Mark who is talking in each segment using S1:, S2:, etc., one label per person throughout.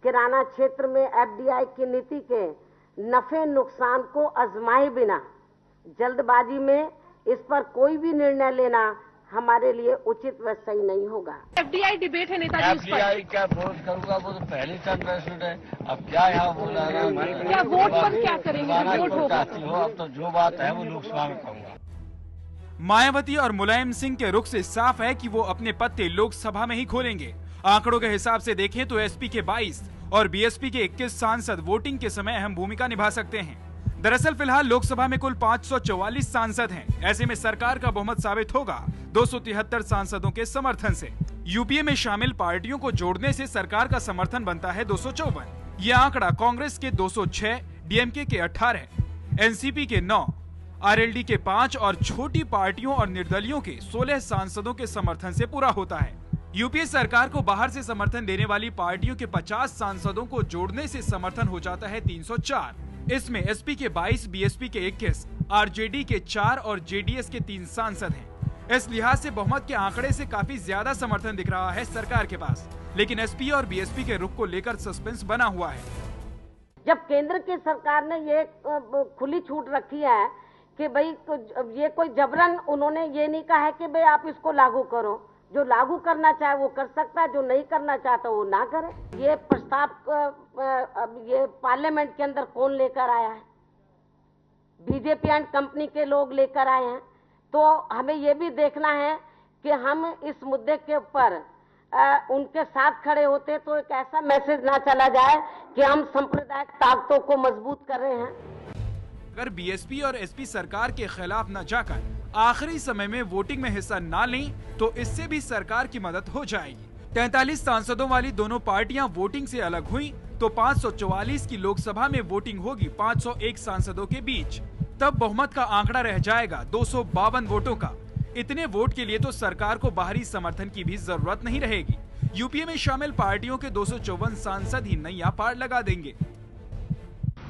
S1: किराना क्षेत्र में एफडीआई की नीति के नफे नुकसान को आजमाए बिना जल्दबाजी में इस पर कोई भी निर्णय लेना हमारे लिए उचित व सही नहीं होगा।
S2: एफडीआई डिबेट है नेताजी, इस पर
S3: एफडीआई क्या वोट करूंगा, वो तो पहले से अंडरस्टूड है। अब क्या यहाँ बोल रहा है,
S2: क्या वोट पर क्या करेंगे? वोट होगा
S3: अब तो जो बात है वो लोकसभा में कहूँगा।
S4: मायावती और मुलायम सिंह के रुख से साफ है कि वो अपने पत्ते लोकसभा में ही खोलेंगे। आंकड़ों के हिसाब से देखें तो एसपी के 22 और बीएसपी के 21 सांसद वोटिंग के समय अहम भूमिका निभा सकते हैं। दरअसल फिलहाल लोकसभा में कुल 544 सांसद हैं। ऐसे में सरकार का बहुमत साबित होगा 273 सांसदों के समर्थन से। यूपीए में शामिल पार्टियों को जोड़ने से सरकार का समर्थन बनता है 254। ये आंकड़ा कांग्रेस के 206, डीएमके के 18, एनसीपी के 9, आरएलडी के 5 और छोटी पार्टियों और निर्दलियों के 16 सांसदों के समर्थन से पूरा होता है। यूपीए सरकार को बाहर से समर्थन देने वाली पार्टियों के 50 सांसदों को जोड़ने से समर्थन हो जाता है 304। इसमें एसपी के 22, बीएसपी के 21, आरजेडी के 4 और जेडीएस के 3 सांसद हैं। इस लिहाज से बहुमत के आंकड़े से काफी ज्यादा समर्थन दिख रहा है सरकार के पास, लेकिन एसपी और बीएसपी के रुख को लेकर सस्पेंस बना हुआ है।
S1: जब केंद्र की सरकार ने ये खुली छूट रखी है कि भाई ये कोई जबरन, उन्होंने ये नहीं कहा है कि भाई आप इसको लागू करो। जो लागू करना चाहे वो कर सकता है, जो नहीं करना चाहता वो ना करे। ये प्रस्ताव ये पार्लियामेंट के अंदर कौन लेकर आया है? बीजेपी एंड कंपनी के लोग लेकर आए हैं। तो हमें ये भी देखना है कि हम इस मुद्दे के ऊपर उनके साथ खड़े होते तो एक ऐसा मैसेज ना चला जाए कि हम सांप्रदायिक ताकतों को मजबूत कर रहे हैं।
S4: अगर बीएसपी और एसपी सरकार के खिलाफ न जाकर आखिरी समय में वोटिंग में हिस्सा न लें तो इससे भी सरकार की मदद हो जाएगी। 43 सांसदों वाली दोनों पार्टियां वोटिंग से अलग हुई तो 544 की लोकसभा में वोटिंग होगी 501 सांसदों के बीच। तब बहुमत का आंकड़ा रह जाएगा 252 वोटों का। इतने वोट के लिए तो सरकार को बाहरी समर्थन की भी जरूरत नहीं रहेगी। यूपीए में शामिल पार्टियों के 254 सांसद ही नैया पार लगा देंगे।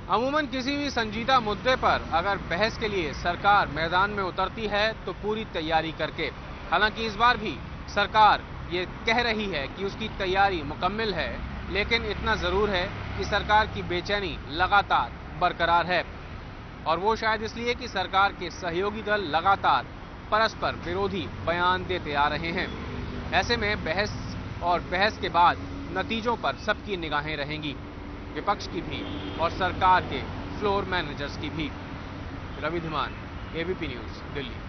S5: अमूमन किसी भी संजीदा मुद्दे पर अगर बहस के लिए सरकार मैदान में उतरती है तो पूरी तैयारी करके। हालांकि इस बार भी सरकार ये कह रही है कि उसकी तैयारी मुकम्मल है, लेकिन इतना जरूर है कि सरकार की बेचैनी लगातार बरकरार है, और वो शायद इसलिए कि सरकार के सहयोगी दल लगातार परस्पर विरोधी बयान देते आ रहे हैं। ऐसे में बहस के बाद नतीजों पर सबकी निगाहें रहेंगी, विपक्ष की भी और सरकार के फ्लोर मैनेजर्स की भी। Ravi Dhiman, ABP News, Delhi.